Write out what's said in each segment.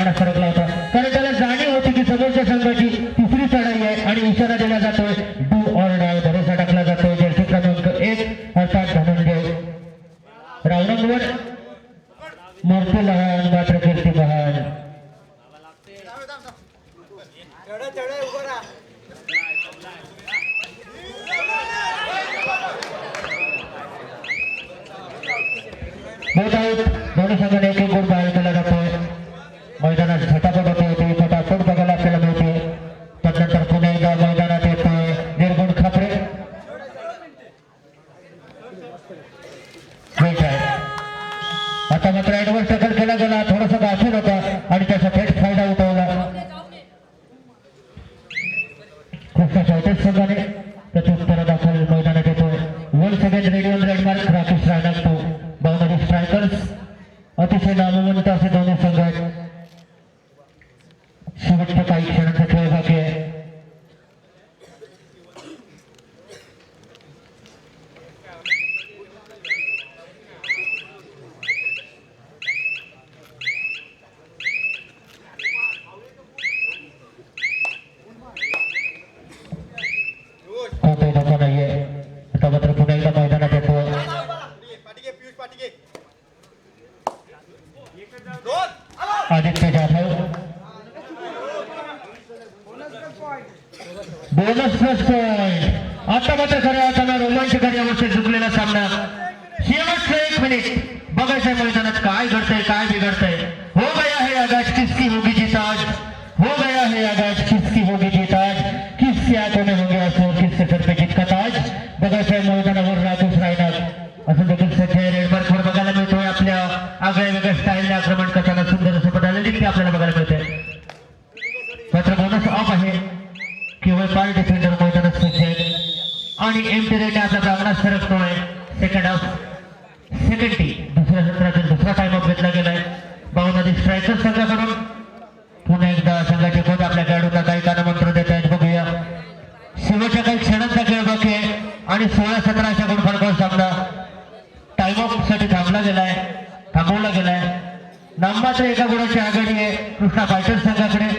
मागणा सरकला होता, कारण त्याला जाणीव होती की समोरच्या संघाची तिसरी चढाई आहे आणि इशारा दिला जातोय डू ऑर डाय, भरोसा टाकला जातोय जर्सी क्रमांक 1 अर्थात धनंजय रावणंगवर मूर्ती लहान मात्र कीर्ती महान. दोन्ही संघाने एक एक गोल बाहेर केला जातोय. मैदानात झटापट होते, ती फटाफट बघायला आपल्याला मिळते. त्यानंतर पुन्हा एकदा मैदानात येतोय निर्गुण खापरे. आता मात्र ऍडव्हान्स टॅकल केला गेला, थोडासा गाफील होता आणि त्याचा थेट फायदा उठवला खूपशा चौथ्याच संघाने. त्याची उत्तर दाखल मैदानात येतोय. One second ready on red mark Rakesh रायनाग तो बाउंड्री स्ट्रायकर्स. अतिशय नामवंत असे दोन्ही संघ आहेत. शेवटच्या काही क्षणांचा खेळ बाकी आहे. कोणताही धोका नाहीये. आता मात्र पुन्हा एकदा मैदानात येतो Aditya Jadhav. Bonus plus point. आता मात्र खऱ्या अर्थानं रोमांचकारी अवस्थेत झुकलेला सामना. शेवटचं 1 मिनिट बघायचंय मैदानात काय घडतंय काय बिघडतंय. हो गया है आगाज किसकी होगी जीत आज, हो गया है आगाज किसकी होगी जीत आज, किसके हाथों में होंगे असर, किसके सर पे जीत का ताज. बघायचंय मैदानावर राकेश रायनाग असं देखील सध्या रेडमार्कवर बघायला मिळतोय. आपल्या आगळ्या वेगळ्या स्टाईलने आक्रमण करताना सुंदर असं पदार्थ ते आपल्याला बघायला मिळतंय. मात्र बोनस ऑफ आहे. केवळ 5 डिफेंडर मैदानात सज्ज आहेत आणि एमटी रेटने आपल्या प्रांगणात सरकतोय. सेकंड हाफ सेकंड टी दुसऱ्या सत्रातील दुसरा टाइम ऑफ घेतला गेलाय बाउंड्री स्ट्रायकर्स संघाकडून. पुन्हा एकदा संघाचे कोच आपल्या खेळाडूंना काही कानमंत्र देत आहेत. बघूया शेवटच्या काही क्षणांचा खेळ बाकी आहे आणि 16-17 अशा गुणफलकावर सामना टाइम ऑफ साठी थांबवला गेलाय. नाममात्र एका गुणाची आघाडी आहे कृष्णा फायटर्स संघाकडे.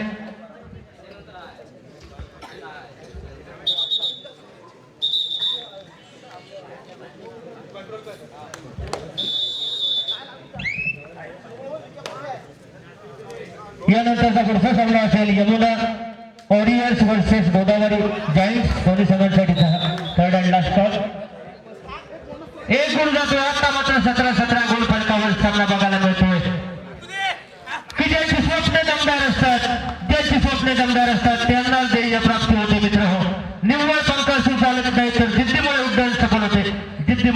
यानंतरचा पुढचा सामना असेल Yamuna warriors versus Godavari giants. दोन्ही संघांसाठी थर्ड अँड लास्ट कॉल. 1 गुण जातोय. आता मात्र 17-17 गुण फलकावर सामना बघायला मिळतोय की ज्यांची स्वप्ने दमदार असतात त्यांनाच ध्येय प्राप्ती होते. मित्र हो, निव्वळ पंख असून चालत नाही तर जिद्दीमुळे उड्डाण सफल होते. अशी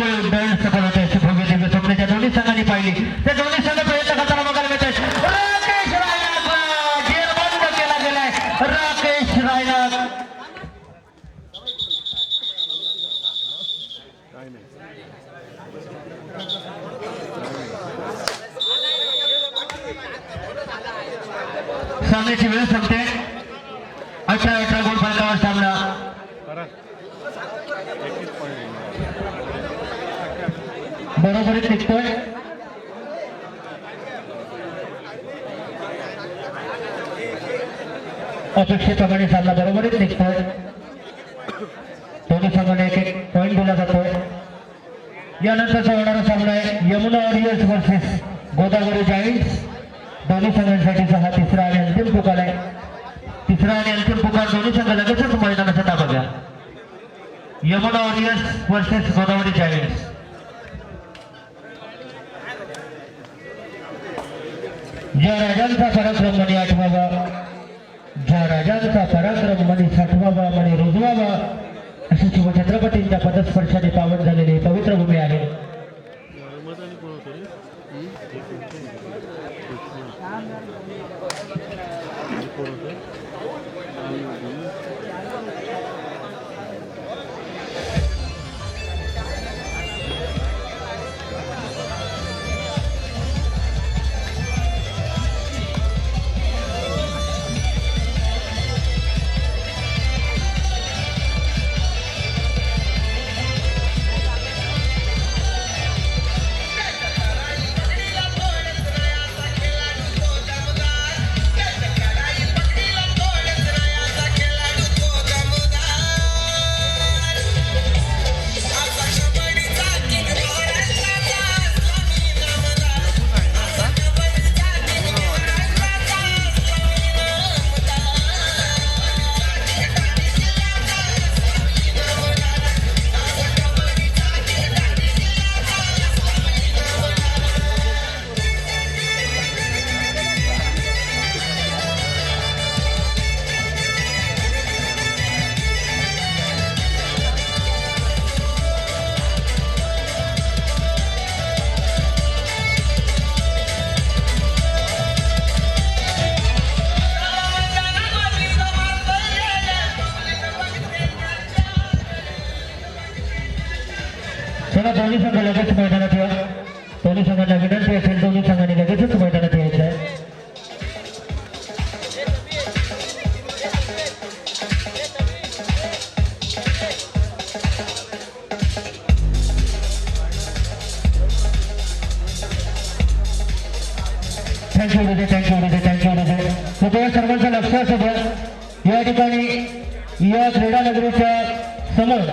भव्य दिव्य स्वप्ने ज्या दोन्ही संघांनी पाहिली त्या दोन्ही संघ प्रयत्न करताना बघायला मिळत आहेत. राकेश रायनाग जेर बंद केला गेलाय. राकेश रायनाग सामन्याची वेळ संपते. 18 गुण फलकावर सामना. बरोबरीत निघतोय. अपेक्षेप्रमाणे सामना बरोबरीत निघतोय. दोन्ही संघाने 1-1 पॉईंट दिला जातोय. यानंतरचा होणारा सामना आहे Yamuna warriors versus Godavari giants. दोन्ही संघांसाठीचा हा तिसरा आणि अंतिम पुकार आहे. तिसरा आणि अंतिम पुकार दोन्ही संघ लगेचच मैदानाचा ताबा घ्या. Yamuna warriors versus Godavari giants. ज्या राजांचा पराक्रम म्हणे आठवावा, ज्या राजांचा पराक्रम म्हणे साठवावा म्हणे रुजवावा अशी शिवछत्रपतींच्या पदस्पर्शाने पावन झालेली पवित्र भूमी आहे. दोन्ही संघ लगेच मैदानात या. दोन्ही संघांना विनंती असेल दोन्ही संघांनी लगेचच मैदानात यायचं आहे. थँक्यू विजय, थँक्यू विजय, थँक्यू विजय. कृपया सर्वांचं लक्ष असू द्या. या ठिकाणी या क्रीडा नगरीच्या समोर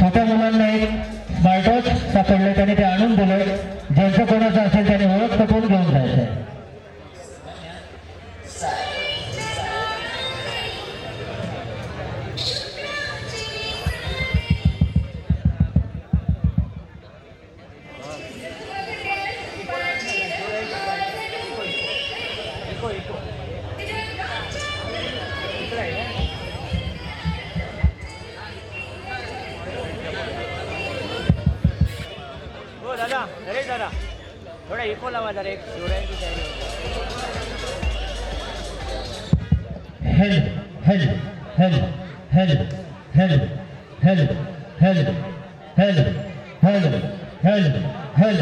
छोट्या मुलांना एक स्मार्टवॉच सापडले, त्याने ते आणून दिले. ज्यांचं कोणाचं असेल त्याने ओळख पटवून घेऊन जायचं आहे. दादा अरे दादा थोडा इको लावा जरा एक शिवरायांची तयारी हेल हेल हेल हेल हेल हेल हेल हेल हेल हेल हेल.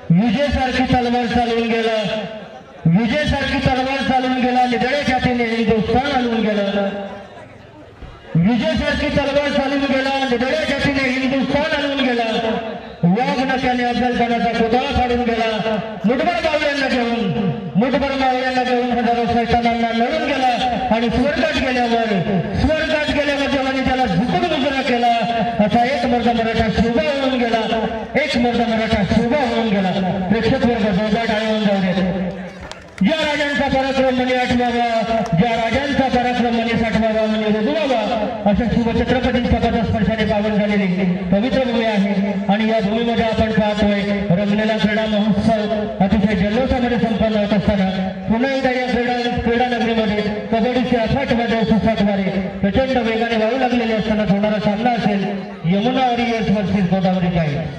विजय सारखी तलवार चालवून गेला, विजय सारखी तलवार चालवून गेला. निधड्या जातीने हिंदुस्थान आणून गेलं. विजय सारखी तलवार चालवून गेला, निधड्या जातीने हिंदुस्थान आणून गेला. वाघ नक्याने अफजलखानाचा पुतळा काढून गेला. मुठभर मावळ्यांना घेऊन हजारो सैतानांना लढून गेला. आणि स्वर्गात गेल्यावर जेव्हा त्याला झुकून मुजरा केला, असा एक मर्द मराठा शिवबा होऊन गेला. एक मर्द मराठा शिवबा होऊन गेला. प्रेक्षक वर्ग जोरदार टाळ्या होऊन जाऊ देत. ज्या राजांचा पराक्रम म्हणे आठवावा, ज्या राजांचा पराक्रम म्हणे साठवावा, म्हणजे रुजवावा, अशा शिवछत्रपतींच्या पदस्पर्शाने पावन झालेली पवित्र भूमी आहे. आणि या भूमीमध्ये आपण पाहतोय रंगलेला क्रीडा महोत्सव अतिशय जल्लोषामध्ये संपन्न होत असताना पुन्हा एकदा या क्रीडा नगरीमध्ये कबड्डीचे 68 सुसाटवारे प्रचंड वेगाने वाहू लागलेले असताना होणारा सामना असेल Yamuna warriors versus Godavari giants.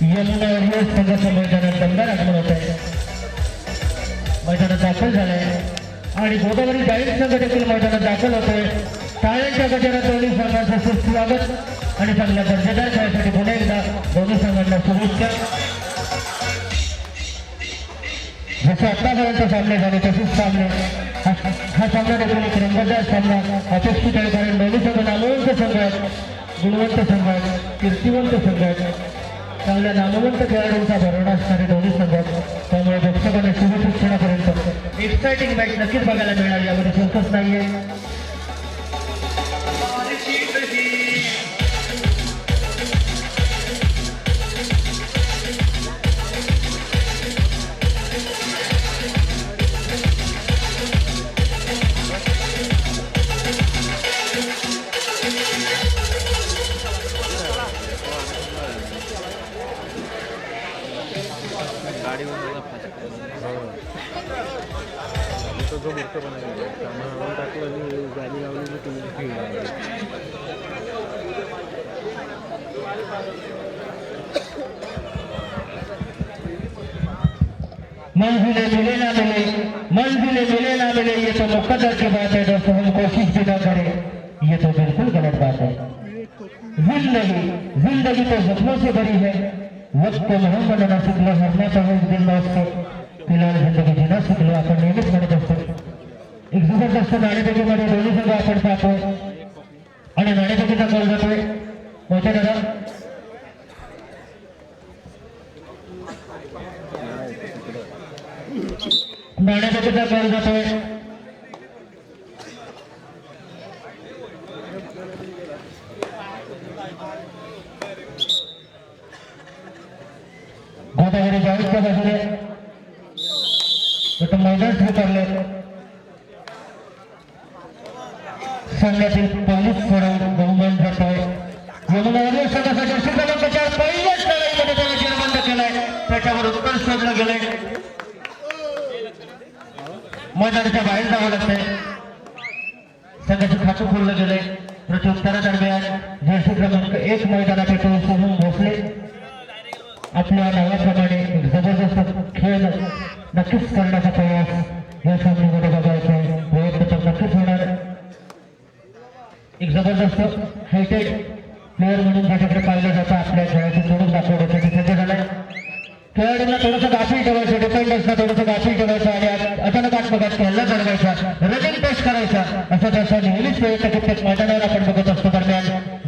Yamuna warriors संघाच्या मैदानात दमदार आगमन होत आहे. मैदानात दाखल झालाय आणि गोदावरी जायंट्स संघ देखील मैदानात दाखल होतोय. टाळ्यांच्या गजरात दोन्ही संघांचं सुस्वागत आणि चांगल्या दर्जेदार खेळासाठी पुन्हा एकदा दोन्ही संघांना शुभेच्छा. जसे आतापर्यंत सामने झाले तसेच सामने हा सामना देखील एक रंगतदार सामना अपेक्षित आहे. कारण दोन्ही संघ नामवंत संघ आहेत, गुणवंत संघ आहेत, कीर्तिवंत संघ आहेत. चांगल्या नामवंत खेळाडूंचा भरणा असणारे दोन्ही संघ आहेत. त्यामुळे प्रेक्षकांना शुभेच्छापर्यंत एक्साइटिंग मॅच नक्कीच बघायला मिळणार, यामध्ये शंकाच नाहीये. मंजिले मिले ना मिले ये तो मुकद्दर की बात है दोस्तों, हम कोशिश भी ना करें ये तो बिल्कुल गलत बात है. जिंदगी तो सपनों से भरी है. वक्त को महम बनाना सीख लो, हरना तो है दिन मौत से. फिलहाल जिंदगी जीना सीख लो. आपण नेहमीच म्हणत असतो एक जबरदस्त नाणेफेकीमध्ये दोन्ही संघ आपण पाहतो आणि नाणेफेकीचा कॉल जातोय. मोठ्या दादा नाणेफेकीचा कॉल जातोय. गोदावरी जायंट्सच्या बाजूने मैदान स्वीकारले. सामन्यातील पहिलीच सराव बहुमान जातोय. यमुनावरील संघाचा जर्सी क्रमांक 4 पहिल्याच लढाईमध्ये त्याला जेरबंद केलाय. त्याच्यावर उत्तर शोधलं गेलंय. मैदानाच्या बाहेर जावं लागतंय. संघाचं खातं खोललं गेलंय. प्रत्युत्तरादरम्यान जर्सी क्रमांक 1 मैदानात येतो सोहम भोसले. आपल्या नावाप्रमाणे एक जबरदस्त खेळ नक्कीच करण्याचा प्रयास या सामन्यामध्ये बघायचा आहे. प्रयत्न तर नक्कीच होणार. एक जबरदस्त हायटेड प्लेअर म्हणून ज्याच्याकडे पाहिलं जातं आपल्या खेळाची सोडून दाखवण्यासाठी सज्ज झालाय. खेळाडूंना थोडंसं गाफील ठेवायचं, डिफेंडर्सना थोडंसं गाफील ठेवायचं आणि अचानक आत्मघात हल्ला चढवायचा, रनिंग टेस्ट करायचा असा त्याचा नेहमीच प्रयत्न कित्येक मैदानावर आपण बघत असतो. दरम्यान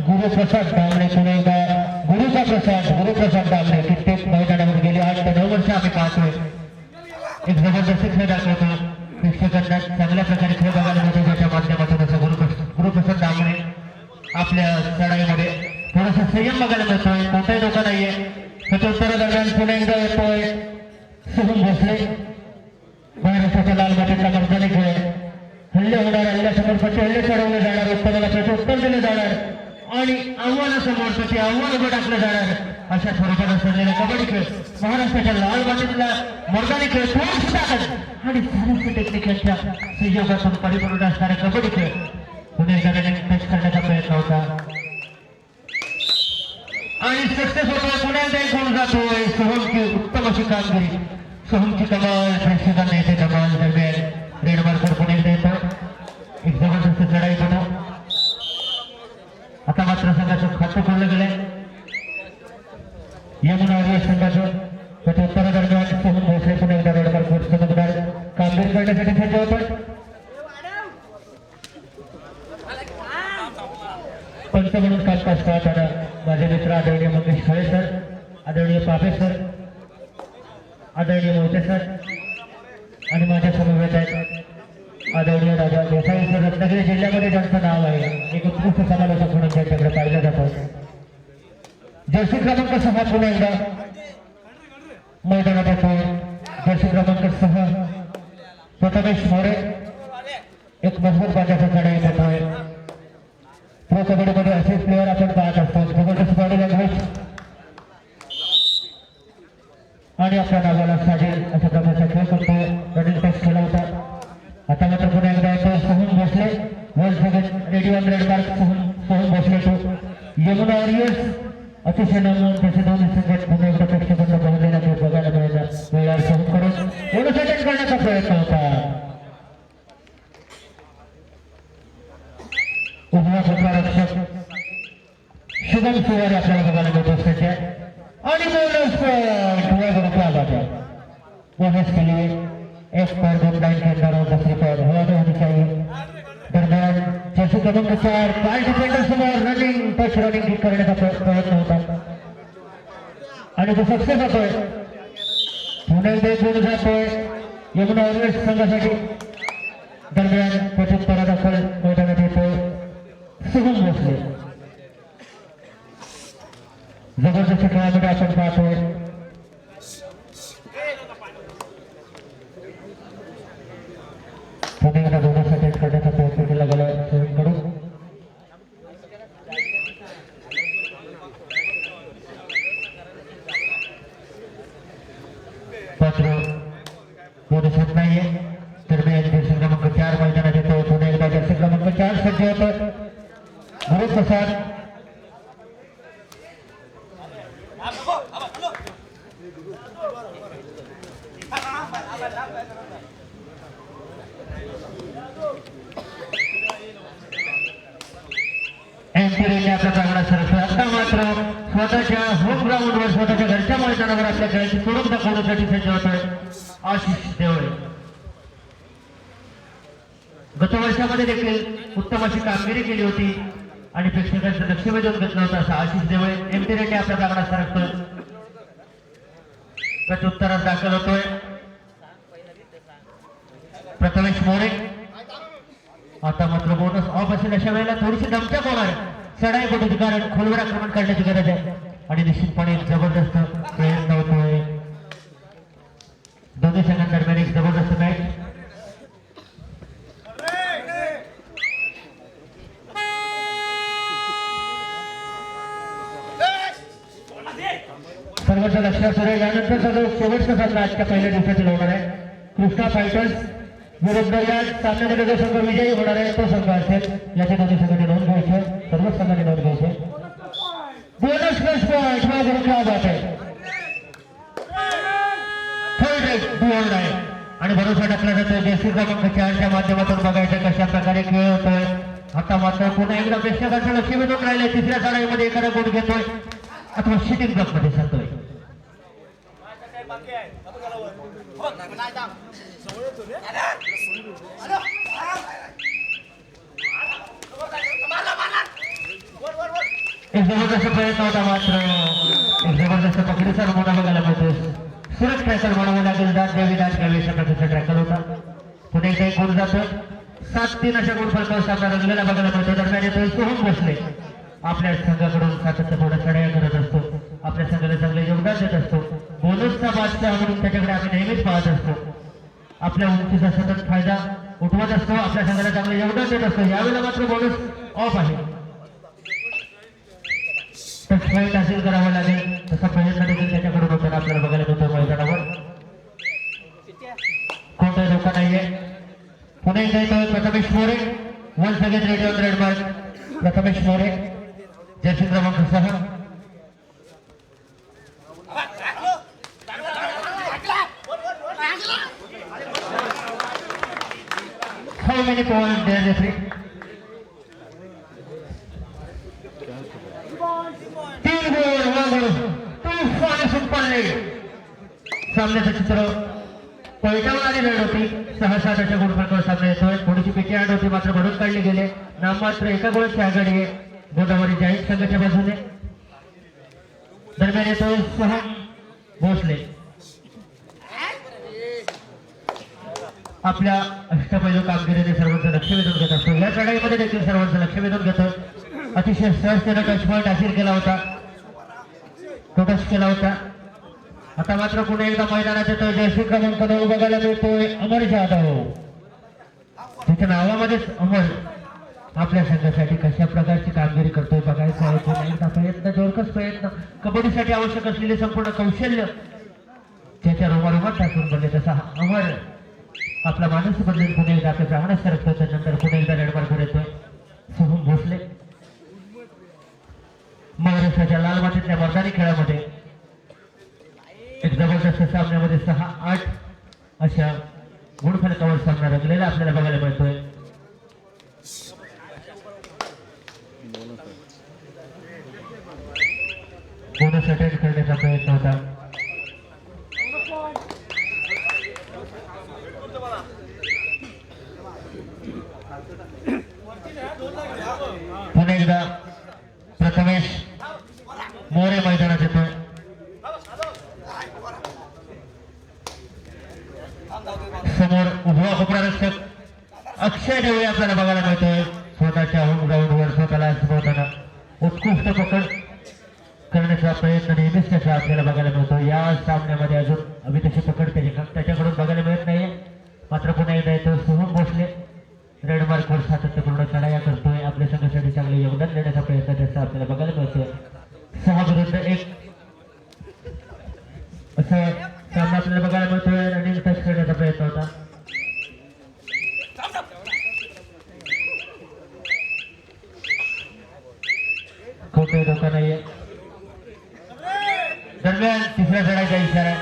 गुरुप्रसाद डांबळे पुणे गुरुप्रसाद डांबळे कित्येक मैदानावर गेली 8 ते 9 वर्ष आम्ही पाहतोय. एक जबरदस्त खेळ दाखवतो. प्रेक्षकांना चांगल्या प्रकारे खेळ बघायला मिळतो ज्याच्या माध्यमातून असं गुरुप्रसाद डांबळे आपल्या लढाईमध्ये थोडासा संयम बघायला मिळतोय. कोणताही धोका नाहीये. प्रत्युत्तरादरम्यान पुन्हा एकदा येतोय सोहम भोसले. महाराष्ट्राच्या लाल मातीचा मर्दानी खेळ. हल्ले होणार, हल्ल्यासमोर प्रति हल्ले चढवले जाणार, उत्तराला प्रत्युत्तर दिले जाणार आणि आव्हानासमोर प्रति आव्हान उभं टाकलं जाणार अशा स्वरूपाने ठरलेला कबड्डी खेळ. महाराष्ट्राच्या लाल मातीतला मर्दानी खेळ थोडीशी ताकद आणि सारस्य टेक्निक यांच्या संयोगातून परिपूर्ण असणारा कबड्डी खेळ पुन्हा एकदा रनिंग टेस्ट करण्याचा प्रयत्न होता आणि सक्सेस होतोय. पुन्हा एकदा एक गोल जातोय. सोहमची उत्तम अशी कामगिरी. सोहमची कमाल, प्रेक्षकांना येते कमाल. दरम्यान रेड मार्कर पुन्हा एकदा येतो. एक जबरदस्त लढाई बनव. आता मात्र संघाचं खातं खोललं गेलंय. यमुनावरील संघाचं प्रत्युत्तरादरम्यान सोहम भोसले पुन्हा एकदा रेड मार्कर चमकदार कामगिरी करण्यासाठी सज्ज होतोय. पंच म्हणून कामकाज पाहताना माझे मित्र आदरणीय मंगेश खळे सर, आदरणीय पापे सर, आदरणीय मोहिते सर आणि माझ्या समवेत आहेत आदरणीय राजा देसाई सर. रत्नागिरी जिल्ह्यामध्ये ज्यांचं नाव आहे, एक उत्कृष्ट समालोचक म्हणून त्यांच्याकडे पाहिलं जातं. जर्सी क्रमांक 6 पुन्हा एकदा मैदानात येतोय. जर्सी क्रमांक 6 प्रथमेश मोरे. एक मजबूत बाजाचा चढाई येतोय. प्रो कबड्डीमध्ये असे प्लेअर आपण पाहत असतो. जबरदस्त बॉडी लँग्वेज आणि आपल्या नावाला साजेल अशा प्रकारचा खेळ करतो. रनिंग टेस्ट केला होता. आता मात्र पुन्हा एकदा येतो Soham Bhosale. World second radio red mark Soham Bhosale तो यमुना वॉरियर्स. अतिशय नमून त्याचे दोन्ही संघात पुन्हा एकदा प्रेक्षकांना पाहिलेला खेळ बघायला मिळाला. वेळावर सोहम करून बोनस अटेंड करण्याचा प्रयत्न होता. उजवा क्षेत्ररक्षक शुभम सुवारी आपल्याला बघायला मिळतो सध्या आणि बोनस बोनस के लिए 1 पर 2 लाइन के अंदर और 10 पर हवा होनी चाहिए. दरम्यान जर्सी क्रमांक 4 पाय डिफेंडर समोर रनिंग टच रनिंग करण्याचा प्रयत्न होता आणि तो सक्सेस होतोय. पुन्हा एकदा गोल जातोय यमुना वॉरियर्स संघासाठी. दरम्यान प्रत्युत्तरादाखल मैदानात येतोय सोहम भोसले. जबरदस्त खेळामध्ये आपण पाहतोय. पुणे एकदा बोनससाठी करण्याचा प्रयत्न केला गेला सोहमकडून. मात्र बोनस होत नाहीये. दरम्यान जर्सी क्रमांक 4 मैदानात येतो. पुणे एकदा जर्सी क्रमांक 4 सज्ज होतो. गुरुप्रसाद एमपीने आपल्या प्रांगणात सरकला. आता मात्र स्वतःच्या होम ग्राउंडवर स्वतःच्या घरच्या मैदानावर आपल्या खेळाची सोडून दाखवण्यासाठी सज्ज होतोय आशिष देवळे. गत वर्षामध्ये देखील उत्तम अशी कामगिरी केली होती आणि प्रेक्षकांचं लक्ष वेधून घेतलं होतं असं आशिष देवळे. एमपीने आपल्या प्रांगणात सरकतोय. प्रत्युत्तरात दाखल होतोय प्रथमेश मोरे. आता मात्र बोनस ऑफ असेल अशा वेळेला थोडीशी दमछाक होणार. चढाई पडूची कारण खोलवर आक्रमण करण्याची गरज आहे आणि निश्चितपणे जबरदस्त प्रयत्न होतोय. दोन्ही संघांदरम्यान एक जबरदस्त मॅच. सर्वांचं लक्ष असू दे. यानंतरचा जो शेवटचा सामना आजच्या पहिल्या दिवसातील होणार आहे कृष्णा फायटर्स विरुद्ध या सामन्यामध्ये जो संघ विजयी होणार आहे तो संघ असेल. याच्या दोन्ही संघाने नोंद घ्यायचे, सर्वच संघाने नोंद घ्यायचे. बोनस प्लस पॉईंट हा गुरु क्या बात आहे. थर्ड एक बोर्ड आहे आणि भरोसा टाकला जातो जयश्री क्रमांक 4च्या माध्यमातून बघायचं कशा प्रकारे खेळ होतोय. आता मात्र पुन्हा एकदा प्रेक्षकांचं लक्ष वेधून राहिलंय. तिसऱ्या साडीमध्ये एखादा गुण घेतोय अथवा शिटिंग ब्लॉक मध्ये सांगतोय. एक जबरदस्त प्रयत्न होता मात्र एक जबरदस्त पकडीचा नमुना बघायला मिळतो. सुरज ट्रॅकर म्हणावं लागेल. दाद द्यावी दाद घ्यावी अशा प्रकारचा ट्रॅकर होता. पुणे एकदा एक गुण जातो. 7-3 अशा गुण फरकावर सामना रंगलेला बघायला मिळतो. दरम्यान येतोय सोहम भोसले. आपल्या संघाकडून सातत्य चढाया करत असतो. आपल्या संघाला चांगले योगदान देत असतो. बोनसचा बादशाह म्हणून त्याच्याकडे आम्ही नेहमीच पाहत असतो. आपल्या उंचीचा सतत फायदा उठवत असतो. आपल्या संघाला चांगले योगदान देत असतो. यावेळेला मात्र बोनस ऑफ आहे. टच पॉईंट हासिल करावा लागेल तसा प्रयत्न देखील त्याच्याकडून होताना आपल्याला बघायला मिळतो मैदानावर. कोणताही धोका नाहीये. पुणे एकदा येतोय Prathamesh More. Once again ready on red mark. Prathamesh More jersey क्रमांक 6. How many points there, referee? 3 गोल, 1 गोल, 2 फॉल सुपर लीड. सामन्याचं चित्र पैठण आली रेड होती. 6-7 अशा गुण फरकावर सामना येतोय. थोडीशी पिची आड होती मात्र भरून काढली गेले. नाममात्र एका गोलाची आघाडी आहे गोदावरी जाहीर संघाच्या बाजूने. दरम्यान येतोय सोहम भोसले. आपल्या अष्टपैलू कामगिरीने सर्वांचं लक्ष वेधून घेत असतो. या चढाईमध्ये देखील सर्वांचं लक्ष वेधून घेतो. अतिशय सहजतेनं टच पॉईंट हासिल केला होता. तो टच केला होता. आता मात्र पुन्हा एकदा मैदानात येतोय जयश्री क्रमांक 9 बघायला मिळतोय अमर जाधव. त्याच्या नावामध्येच अमर. आपल्या संघासाठी कशा प्रकारची कामगिरी करतोय बघायचं आहे. पुन्हा एकदा प्रयत्न, जोरकस प्रयत्न. कबड्डीसाठी आवश्यक असलेले संपूर्ण कौशल्य त्याच्या रोमारोमात टाकून बनले तसा अमर आपला माणूस बदलून पुणे एकदा आपल्या प्राणात सरकतो. त्यानंतर पुणे एकदा रेडमार्कवर येतोय सोहम भोसले. महाराष्ट्राच्या लाल मातीतल्या मैदानी खेळामध्ये एक जबरदस्त सामन्यामध्ये 6-8 अशा गुणफलकावर सामना रंगलेला आपल्याला बघायला मिळतोय. बोनस अटेंड करण्याचा प्रयत्न होता. पुन्हा एकदा प्रथमेश मोरे मैदानात येतोय. समोर उभा कोपरा रक्षक अक्षय ढवळे आपल्याला बघायला मिळतोय. स्वतःच्या होम ग्राउंडवर स्वतःला आजमावताना उत्कृष्ट पकड करण्याचा प्रयत्न नेहमीच त्याचा आपल्याला बघायला मिळतो. या सामन्यामध्ये अजून अभि तशी पकड त्याच्याकडून बघायला मिळत नाहीये. मात्र पुन्हा एकदा येतो सोहम भोसले. रेडमार्कवर सातत्यपूर्ण चढाया करतोय. आपल्या संघासाठी चांगले योगदान देण्याचा प्रयत्न त्याचा आपल्याला बघायला मिळतोय. 6-1 असं सामना आपल्याला बघायला मिळतोय. रनिंग टच करण्याचा प्रयत्न होता. कोणताही धोका नाहीये. दरम्यान तिसऱ्या चढाईचा इशारा.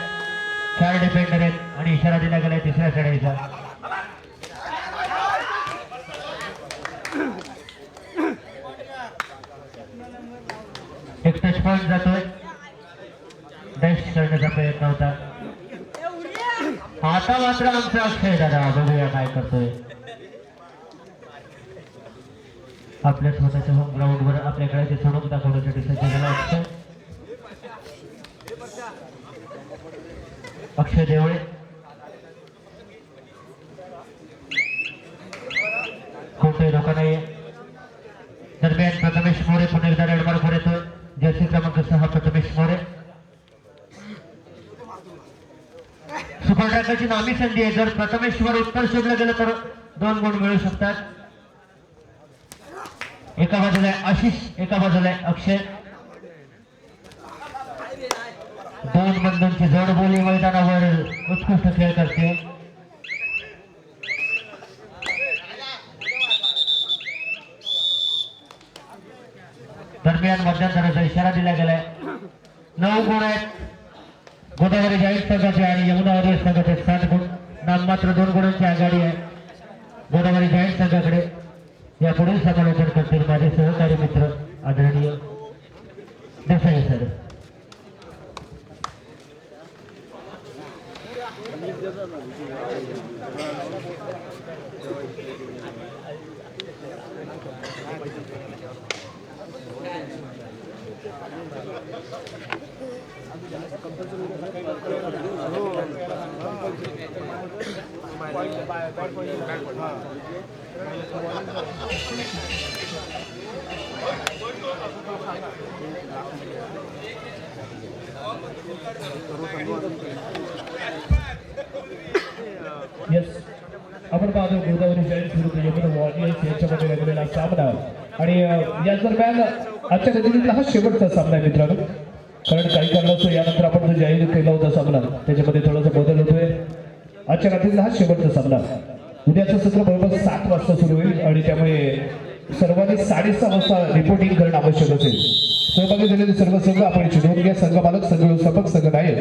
4 डिफेंडर आहेत आणि इशारा दिला गेलाय तिसऱ्या चढाईचा. एक टच पॉईंट जातोय. डॅश करण्याचा प्रयत्न होता. आता मात्र आमचा अक्षय दादा बघूया काय करतोय. आपल्या स्वतःच्या होम ग्राउंडवर आपल्याकडे ते सोडून दाखवण्यासाठी सज्ज झाला अक्षय. अक्षय देवळे. कोणताही धोका नाहीये. दरम्यान प्रथमेश मोरे पुन्हा एकदा रेडमार्कवर येतोय. जर्सी क्रमांक 6 प्रथमेश मोरे. सुपर ट्रॅकरची नामी संधी आहे. जर प्रथमेशवर उत्तर शोधलं गेलं तर 2 गुण मिळू शकतात. एका बाजूला आशिष, एका बाजूला अक्षय. दोन बंधूंची जोडबोली मैदानावर उत्कृष्ट खेळ करते. दरम्यान मध्यंतराचा इशारा दिला गेलाय. 9 गुण आहेत गोदावरी जाईंट संघाचे आणि यमुना वॉरियर्स संघाचे 7 गुण. नाममात्र 2 गुणांची आघाडी आहे गोदावरी जाईंट संघाकडे. या पुढील समालोचन करतील माझे सहकारी मित्र आदरणीय देसाई सर. येस, आपण पाहतो गोदावरी जाईंट्स विरुद्ध यमुना वॉरियर्स यांच्यामध्ये लागलेला सामना. आणि या दरम्यान आजच्या गतिविधीतला हा शेवटचा सामना आहे मित्रांनो. कारण काही कारणास्तव यानंतर आपण जो जाहीर केला होता सामना त्याच्यामध्ये थोडासा बदल होतोय. आजच्या रात्रीतला हा शेवटचा सामना. उद्याचं सत्र बरोबर 7 वाजता सुरू होईल आणि त्यामुळे सर्वांनी 6:30 वाजता रिपोर्टिंग करणं आवश्यक असेल. सहभागी झालेले सर्व संघ आपण नोंद घ्या. संघ मालक, संघ व्यवस्थापक, संघ नायक.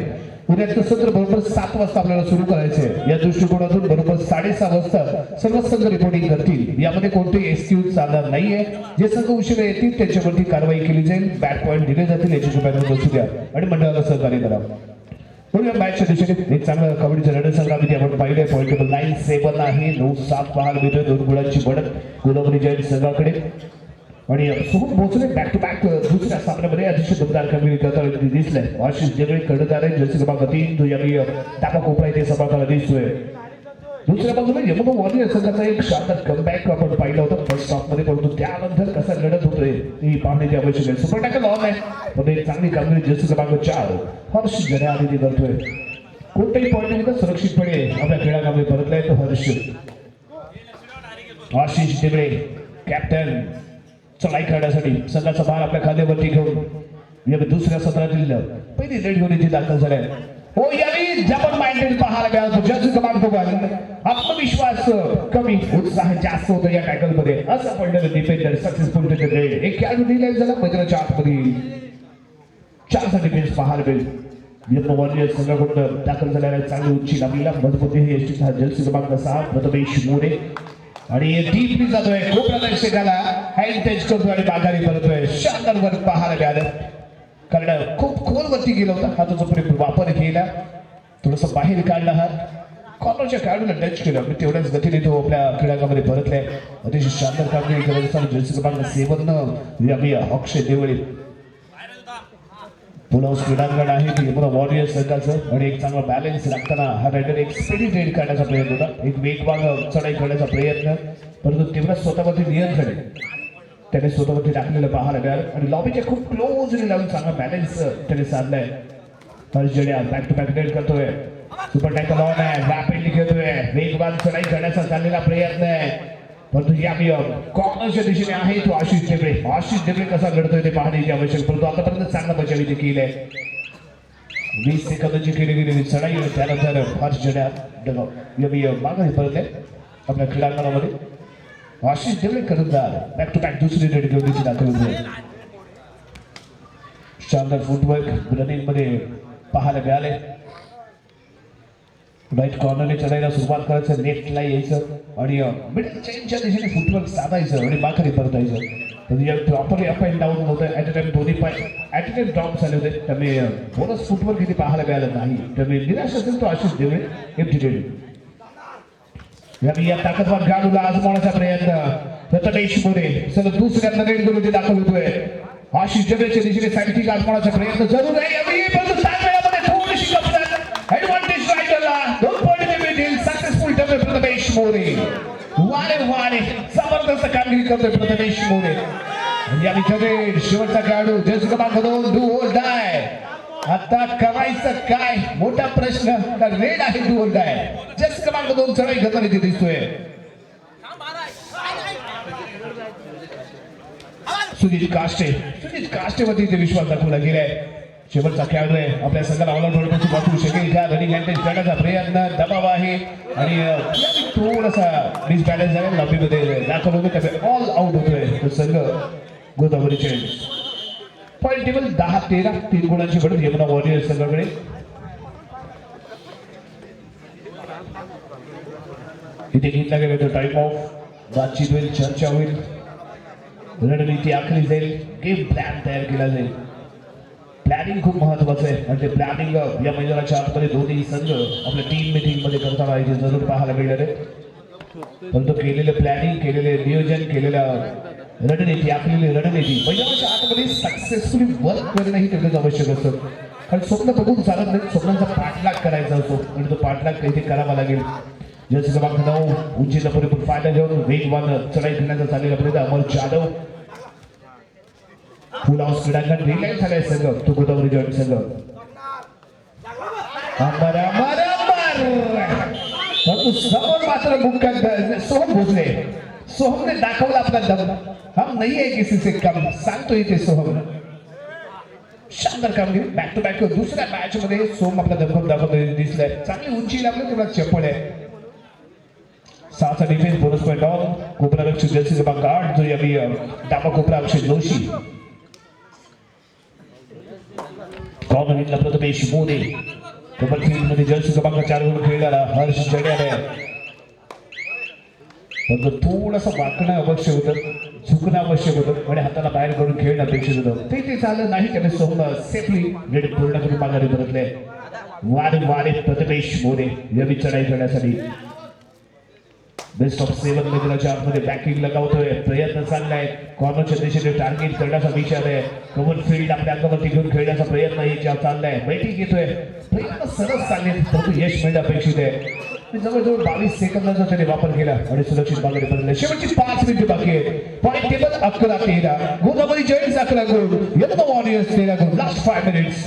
उद्याचं सत्र बरोबर 7 वाजता आपल्याला सुरू करायचे आहे. या दृष्टिकोनातून बरोबर 6:30 वाजता सर्व संघ रिपोर्टिंग करतील. यामध्ये कोणतेही एक्सक्यूज चालणार नाहीये. जे संघ उशिरा येतील त्यांच्यावरती कारवाई केली जाईल. बॅट पॉईंट दिले जातील. याची कृपया बसू द्या आणि मंडळाला सहकार्य करा. पुढे मॅचच्या दिशेने एक चांगला कबड्डीचा लढत संघामध्ये आपण पाहिलंय. पॉईंट टेबल 9-7 आहे. 9-7 पाहायला मिळतोय. 2 गुणांची बढ़त गोदावरी जाईंट संघाकडे. आणि सोबत पोहोचले बॅक टू बॅक दुसऱ्या सामन्यामध्ये अतिशय दमदार कामगिरी करताना दिसलंय. आशिष जगळे कर्णधार आहे. जर्सी क्रमांक 3 तो यावेळी टाका कोपरा इथे सांभाळताना दिसतोय. दुसऱ्या बाजूला यमुना वॉरियर्स संघाचा एक शानदार कमबॅक आपण पाहिलं होतं फर्स्ट हाफ मध्ये. परंतु त्यानंतर कसा लढत होतोय ही पाहण्याची आवश्यक आहे. सुपर टॅकल ऑन आहे पण एक चांगली कामगिरी जर्सी क्रमांक 4 हर्ष जने आधी करतोय. कोणत्याही पॉईंट नाही सुरक्षितपणे आपल्या खेळामध्ये परतलाय तो हर्ष. आशिष जगळे कॅप्टन चढाई करण्यासाठी संघाचा भार आपल्या खांद्यावरती घेऊन दुसऱ्या सत्रातील पहिली रेड घेऊन इथे दाखल झाले. हो यावेळी जबर माइंडेड पाहायला मिळाला. जर्सी क्रमांक 1 आत्मविश्वास कमी उत्साह जास्त होतो या टॅकल मध्ये. असं पडलेलं डिफेंडर सक्सेसफुल रेड. एक खेळाडू दिलाय झाला मैदानाच्या आतमध्ये 4चा डिफेन्स पाहायला मिळेल. यमुना वॉरियर्स संघाकडून दाखल झालेला चांगली उंची लांबीला मजबूती ही एसटीचा जर्सी क्रमांक 6 प्रथमेश मोरे. आणि डीपली जातोय कोपरा दर्शकाला हँड टच करतोय आणि माघारी परतोय. शानदार वर पाहायला मिळालं. कारण खूप खोलवरती गेला होता. हाताचा पुरेपूर वापर केला. थोडस बाहेर काढला हात. कॉर्नरच्या खेळाडूला टच केलं. तेवढ्याच गतीने तो आपल्या क्रीडांगामध्ये परतलाय. अतिशय शानदार कामगिरी करत असताना जर्सी क्रमांक 7 अक्षय देवळे पुलाव क्रीडांगण आहे यमुना वॉरियर्स संघाचं. आणि एक चांगला बॅलन्स राखताना हा रायडर एक स्पीड रेड काढण्याचा प्रयत्न होता. एक वेगवान चढाई करण्याचा प्रयत्न. परंतु तेवढा स्वतःवरती नियंत्रण त्याने स्वतःवरती टाकलेलं पाहायला मिळालं. आणि लॉबीच्या खूप क्लोजली लावून चांगला बॅलन्स त्याने साधलाय. हर्षजड्या बॅक टू बॅक रेड करतोय. सुपर टॅकल ऑन आहे. रॅपिडली खेळतोय. वेगवान चढाई करण्याचा चाललेला प्रयत्न आहे. परंतु या कॉर्नरच्या दिशेने आहे तो आशिष देवळे. आशिष देवळे कसा लढतोय ते पाहण्याची आवश्यक. परंतु आतापर्यंत चांगला बचाव इथे केलाय. 20 सेकंदाची केली गेलेली चढाई. त्यानंतर हर्षजड्या माघारी परतले आपल्या क्रीडांगणामध्ये. आशिष देवळे कर्णधार बॅक टू बॅक दुसरी रेड घेऊन तिथे दाखल होते. शानदार फुटवर्क रनिंग मध्ये पाहायला मिळाले. राईट कॉर्नरने चढायला सुरुवात करायचं. लेफ्टला यायचं आणि मिडल चेनच्या दिशेने फुटवर्क साधायचं आणि माघारी परतायचं. प्रॉपरली अप अँड डाऊन होतं. ॲट अ टाइम दोन्ही पाय ॲट अ टाइम ड्रॉप झाले होते. त्यामुळे बोनस फुटवर्क इथे पाहायला मिळालं नाही. त्यामुळे निराश असेल तो आशिष देवळे एमटी या ताकदवान खेळाडूला आजमावण्याचा प्रयत्न प्रथमेश मोरे सलग दुसऱ्यांदा रेड करून दाखल होतोय. आशिष देवळेच्या दिशेने सायंटिक आजमावण्याचा प्रयत्न जरूर आहे. थोडीशी ऍडव्हान्टेज रायडरला 2 पॉईंट मिळतील. सक्सेसफुल ठरले प्रथमेश मोरे. वारे वारे जबरदस्त कामगिरी करतोय प्रथमेश मोरे. या विचारे शेवटचा खेळाडू जर्सी क्रमांक 2 डू ओर डाय. आता करायचं काय मोठा प्रश्न. रेड आहे डू ओर डाय. जर्सी क्रमांक 2 चढाई करताना इथे दिसतोय. सुजित काष्टे वरती इथे विश्वास दाखवला गेलाय. शेवटचा खेळाडू आहे आपल्या संघाला ऑल आउट होण्याची वाचू शकेल का रनिंग अँटेज करण्याचा प्रयत्न दबाव आहे आणि यावेळी थोडासा डिसबॅलन्स आहे लांबीमध्ये दाखल होतो त्यामुळे ऑल आउट होतोय तो संघ गोदावरी चेंज पॉईंट टेबल 10-13 3 गुणांची बढ़त यमुना वॉरियर्स संघाकडे इथे घेतला गेला तो टाइम ऑफ बातचीत होईल चर्चा होईल रणनीती आखली जाईल गेम प्लॅन तयार केला जाईल प्लॅनिंग खूप महत्वाचं आहे आणि ते प्लॅनिंग या मैदानाच्या आतमध्ये दोन्ही संघ आपल्या टीम मीटिंग मध्ये करताना इथे जरूर पाहायला मिळणार आहे परंतु केलेलं प्लॅनिंग केलेले नियोजन केलेलं रणनीती आखलेली रणनीती मैदानाच्या आतमध्ये सक्सेसफुली वर्क करणं ही तेवढंच आवश्यक असतं कारण स्वप्न बघून चालत नाही स्वप्नांचा पाठलाग करायचा असतो आणि तो पाठलाग काही करावा लागेल जसं क्रमांक 9 उंचीचा पुरेपूर फायदा घेऊन वेगवान चढाई करण्याचा चाललेला प्रयत्न अमर जाधव फुल हाऊस क्रीडांगण रिलॅक्स झालाय संघ तो गोदावरी जॉईंट संघ अमर अमर अमर समोर मात्र मुख्य सोहम भोसले सोहमने दाखवला आपला दम हम नहीं है किसी से कम सांगतो इथे सोहम शानदार कामगिरी बॅक टू बॅक दुसऱ्या मॅच मध्ये सोहम आपला दम दाखवतो दिसलाय चांगली उंची लागली तेवढा चपळ आहे 6चा डिफेन्स बोनस पॉईंट ऑन कोपरा रक्षक जर्सी क्रमांक 8 जो यावी डाबा कोपरा अक्षय जोशी कॉर्नर हिटला प्रथमेश मोरे कबल फील्ड मध्ये जर्सी क्रमांक 4 वर खेळणारा हर्ष जड्याने पण थोडंसं वाकणं आवश्यक होतं झुकणं आवश्यक होतं आणि हाताला बाहेर काढून खेळणं अपेक्षित होतं ते झालं नाही त्याने सोहम सेफली रेड पूर्ण करून माघारी परतले वारे प्रथमेश मोरे यावी चढाई करण्यासाठी बेस्ट ऑफ 7 मैदानाच्या आतमध्ये बॅकिंग लगावतोय प्रयत्न चाललाय कॉर्नरच्या दिशेने टार्गेट करण्याचा विचार आहे कव्हर फील्ड आपल्या अंगावरती घेऊन खेळण्याचा प्रयत्न याच्या चाललाय बैठक घेतोय प्रयत्न सरस चालले परंतु यश मिळणं अपेक्षित आहे जवळजवळ 22 सेकंदाचा त्याने वापर केला आणि सुरक्षित माघारी परतले शेवटची 5 मिनिटे बाकी आहेत पॉईंट टेबल 11-13 गोदावरी जॉईंट्स 11 गुण यमुना वॉरियर्स 13 गुण लास्ट 5 मिनिट्स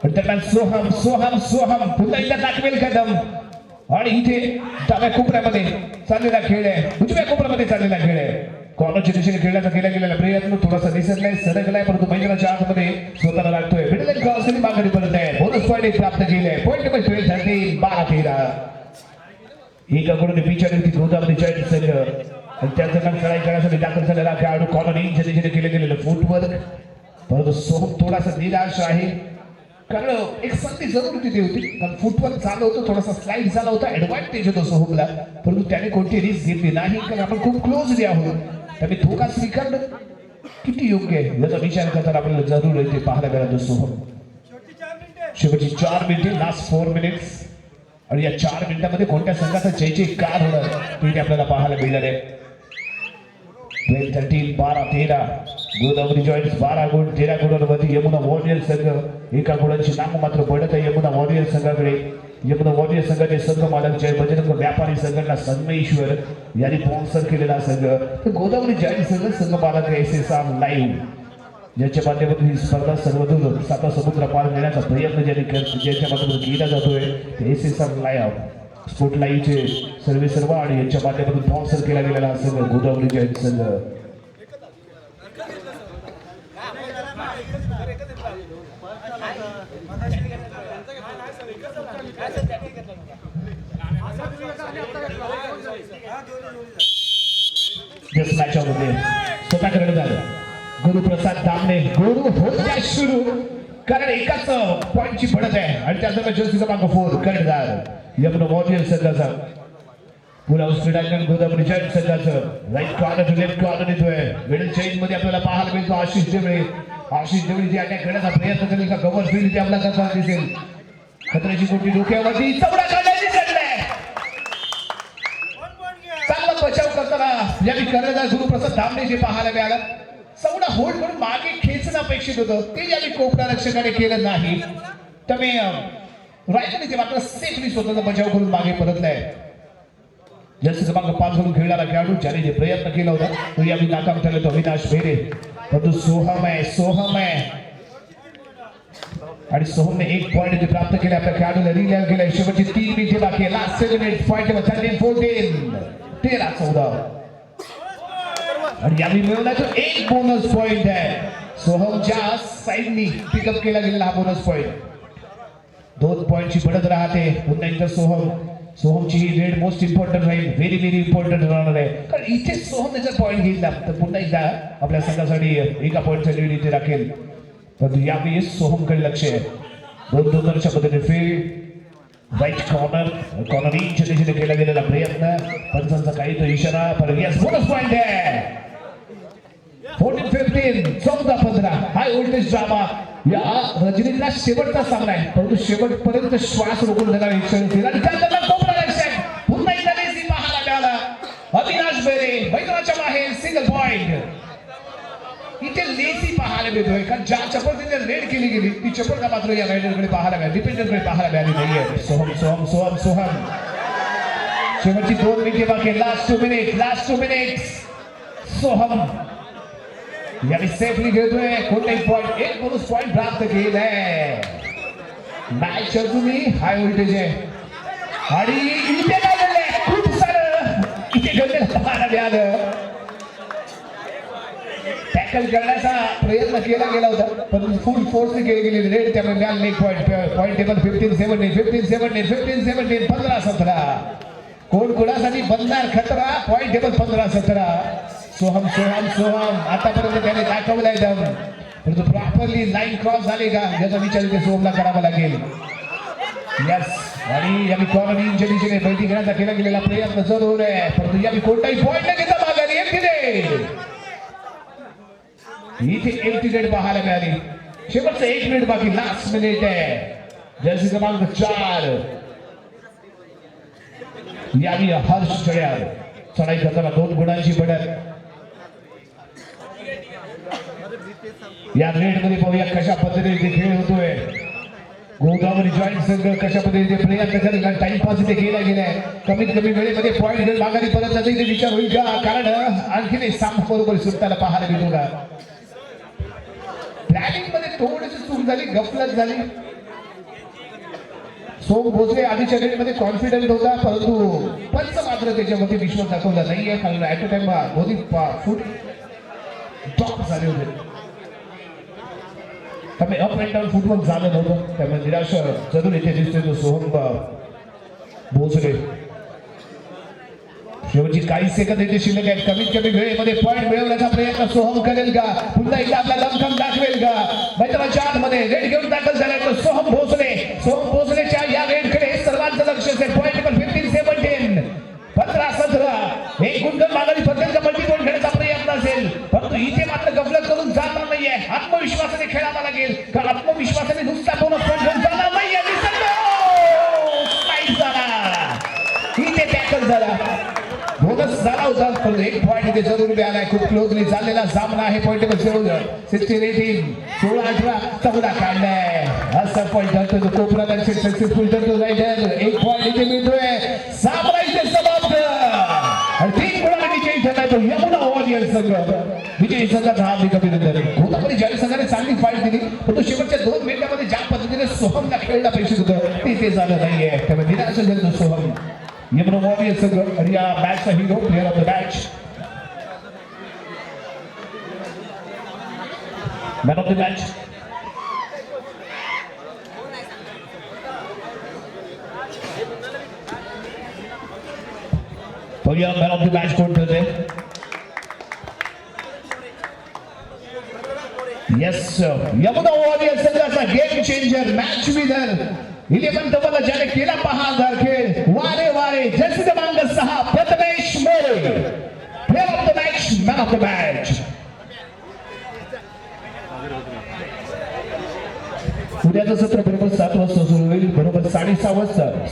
दरम्यान सोहम पुन्हा एकदा दाखवेल कदम आणि इथे डाव्या कोपऱ्यामध्ये चाललेला खेळ आहे उजव्या कोपऱ्यामध्ये चाललेला खेळ आहे कॉर्नरच्या दिशेने खेळण्याचा केला गेलेला प्रयत्न थोडासा दिसतलाय सरकलाय परंतु मैदानाच्या आतमध्ये स्वतःला लागतोय मिडल लाईन क्रॉस करून माघारी परत आहे बोनस पॉईंट प्राप्त केले पॉईंट नंबर 12-13 एका गुणाने पिछाडीवरती गोदावरी जॉईंट संघ आणि त्या दरम्यान चढाई करण्यासाठी दाखल झालेला खेळाडू कॉर्नर इंच्या दिशेने केले गेलेलं फुटवर्क परंतु सोहम थोडासा निराश आहे कारण एक संधी जरूर तिथे होती कारण फुटवर्क झालं होतं थोडासा स्लाइड झाला होता ऍडव्हान्टेज होतो सोहमला परंतु त्याने कोणती रिस्क घेतली नाही कारण आपण खूप क्लोजली आहोत त्यामुळे धोका स्वीकारणं किती योग्य आहे याचा विचार करताना आपल्याला जरूर आहे ते पाहायला मिळालं सोहम शेवटची 4 मिनिटे लास्ट 4 मिनिट्स आणि या 4 मिनिटांमध्ये कोणत्या संघाचा जयजयकार होणार ते आपल्याला पाहायला मिळणार आहे 12-13 गोदावरी जॉईंट्स 12 गुण 13 गुणांमध्ये यमुना वॉरियर्स संघ एका गुणांची नाम मात्र पडत आहे यमुना वॉरियर्स संघाकडे यमुना वॉरियर्स संघाचे संघ मालक जय बजरंग व्यापारी संघटना संगमेश्वर यांनी स्पॉन्सर केलेला संघ तर गोदावरी जॉईंट संघ मालक SSR लाईव्ह ज्याच्या माध्यमातून ही स्पर्धा सर्वदूर साता समुद्र पार नेण्याचा प्रयत्न ज्याच्या माध्यमातून केला जातोय SSR लाईव्ह स्पोर्ट लाईव्हचे सर्व आणि यांच्या माध्यमातून स्पॉन्सर केला गेलेला हा संघ गोदावरी जॉईंट संघ मॅचमध्ये स्वतःकडे झालं गुरुप्रसाद दामणे गुरु होत्या सुरू कारण एकाच पॉईंटची पडत आहे आणि त्याचा जर्सी क्रमांक 4 कर्णधार यमुना वॉरियर्स संघाचा पुन्हा क्रीडांगण गोदावरी जॉईंट संघाचं right corner to left corner येतोय मिडल चेंज मध्ये आपल्याला पाहायला मिळतो आशिष देवळे जे अटॅक करण्याचा प्रयत्न करेल का कव्हर फील्ड ते आपला कसा दिसेल खतऱ्याची कोटी डोक्यावरती चौडा काढण्याची चढलाय चांगला बचाव करताना यावेळी कर्णधार गुरुप्रसाद दामणे जे पाहायला मिळालं चौडा होल्ड करून मागे खेचणं अपेक्षित होतं ते यावेळी कोपरा रक्षकाने केलं नाही त्यामुळे रायकडे ते मात्र सेफली स्वतःचा बचाव करून मागे परतलाय जर्सी क्रमांक 5 वरून खेळणारा खेळाडू ज्याने जे प्रयत्न केला होता तो यावेळी नाकाम ठरला तो अविनाश भेरे परंतु सोहम आहे आणि सोहमने 1 पॉईंट इथे प्राप्त केले आपल्या खेळाडूला रिलॅग केलाय शेवटची 3 मिनिटे बाकी आहे लास्ट 7 मिनिट पॉईंट 13-14 आणि यावेळी मिळवण्याचं 1 बोनस पॉईंट आहे सोहमच्या साईडनी पिकअप केला गेलेला हा बोनस पॉईंट 2 पॉईंटची बढ़त राहते. पुन्हा एकदा सोहमची ही रेड मोस्ट इम्पॉर्टंट राहील. व्हेरी व्हेरी इम्पॉर्टंट राहणार आहे, कारण इथे सोहमने जर पॉईंट घेतला तर पुन्हा एकदा आपल्या संघासाठी एका पॉईंटचा लीड इथे राखेल. परंतु यावेळेस सोहमकडे लक्ष आहे. 2-2 पद्धतीने फील्ड राईट कॉर्नरिंगच्या दिशेने केला गेलेला प्रयत्न. पंचांचा काही तो इशारा, पण यस बोनस पॉईंट आहे. 14-15 14-15 हाय व्होल्टेज ड्रामा. या रजनीला शेवटचा सामना आहे, परंतु शेवटपर्यंत श्वास रोखून देणार आणि त्यानंतर कोपरा लक्षात पुन्हा एकदा लेसी पाहायला मिळाला. अविनाश बेरे मैदानाच्या बाहेर सिंगल पॉइंट. इथे लेसी पाहायला मिळतोय, कारण ज्या चपळतीने रेड केली गेली ती चपळ का मात्र या रायडरकडे पाहायला मिळाली, डिफेंडरकडे पाहायला मिळाली नाहीये. सोहम शेवटची 2 मिनिटे बाकी. लास्ट 2 मिनिट सोहम याने सेफली घेतोय. कोणताही पॉइंट, एक बोनस पॉइंट प्राप्त केलाय. मॅच अजूनही हाय व्होल्टेज आहे. आणि इथे काय घडलंय, खूप सारं इथे घडलेलं पाहायला मिळालं. टॅकल करण्याचा प्रयत्न केला गेला होता, पण फुल फोर्सने केली गेली रेड. त्यामुळे मिळालं एक पॉइंट टेबल 15-17 15-17 कोण कोणासाठी बनणार खतरा. Point table 15-17. सोहम आतापर्यंत त्याने दाखवलाय दम, परंतु प्रॉपरली लाईन क्रॉस झाली का याचा विचार इथे सोहमला करावा लागेल. यस, आणि याने कॉर्नरिंगच्या दिशेने बैठी घेण्याचा केला गेलेला प्रयत्न जरूर आहे, परंतु याने कोणताही पॉइंट न घेता माघारी इथे एम्प्टी रेड पाहायला मिळाली. शेवटचं 1 मिनिट बाकी. लास्ट मिनिट आहे. जर्सी क्रमांक 4 यावी हर्ष चढ्याल. चढाई करताना 2 गुणांची बढ़त. या रेड मध्ये पाहूया कशा पद्धतीने खेळ होतोय. गोदावरी जॉईंट संघ कशा पद्धतीने प्रयत्न करेल. टाइमपास इथे केला गेलाय. कमीत कमी वेळेमध्ये पॉईंट जर माघारी परत जाता इथे विचार होईल का, कारण आणखीन एक सामना बरोबर सुटताना पाहायला मिळतो का. प्लॅनिंग मध्ये थोडीशी चूक झाली, गफलत झाली. सोम भोसले आधीच्या रेडमध्ये कॉन्फिडंट होता, परंतु पंच मात्र त्याच्यामध्ये विश्वास दाखवला नाहीये, कारण ऍट अ टाइम दोन्ही फूट टॉप झाले होते. त्यामुळे अप अँड डाऊन फुटवर्क झालं नव्हतं, त्यामुळे निराशा जरूर इथे दिसतोय तो सोहम भोसले. शेवटची काही सेकंद इथे शिल्लक आहेत. कमीत कमी वेळेमध्ये पॉईंट मिळवण्याचा प्रयत्न सोहम करेल का, पुन्हा एकदा आपला दमखम दाखवेल का. मैदानाच्या आतमध्ये रेड घेऊन दाखल झालाय तो सोहम भोसलेच्या या रेडकडे सर्वांचं लक्ष असेल. पॉईंट टेबल 15-17 15-17 एक गुणगण माघारी पद्धतीचा मल्टीपॉईंट घेण्याचा प्रयत्न असेल, परंतु इथे मात्र गफलत करून जाणार नाहीये. आत्मविश्वासाने खेळावा लागेल, कारण आत्मविश्वासाने नुसता बोनस पॉईंट घेऊन जाणार नाहीये. इथे टॅकल झाला, बोनस झाला होता, पण 1 पॉईंट इथे जरूर मिळालाय. खूप क्लोजली चाललेला सामना आहे. पॉईंट टेबल 16-18 16-18 14 काढलाय. असा पॉईंट ठरतो तो कोपरा सक्सेसफुल ठरतो. 1 पॉईंट इथे मिळतोय. सामना इथे समाप्त आणि 3 गुणांनी विजयी ठरलाय तो यमुना वॉरियर्स संघ. विजयी संघाचा हार्दिक अभिनंदन. गोदावरी जॉईंट संघाने चांगली फाईट दिली, पण तो शेवटच्या 2 मिनिटांमध्ये ज्या पद्धतीने सोहमला खेळला पाहिजे होतं ते झालं नाहीये. त्यामुळे निराश झालं सोहम. यमुना वॉरियर्स संघ आणि या मॅचचा hero player of the match, man of the match पहिला मॅन ऑफ द मॅच कोण ठरते. येस, यमुना वॉरियर्स संघाचा game changer, match winner 11 double ज्याने केला बहादर खेळ. वारे जर्सी क्रमांक 6 Prathamesh More, player of the match, man of the match. उद्याचं सत्र बरोबर 7 वाजता सुरू होईल. बरोबर 6:30 वाजता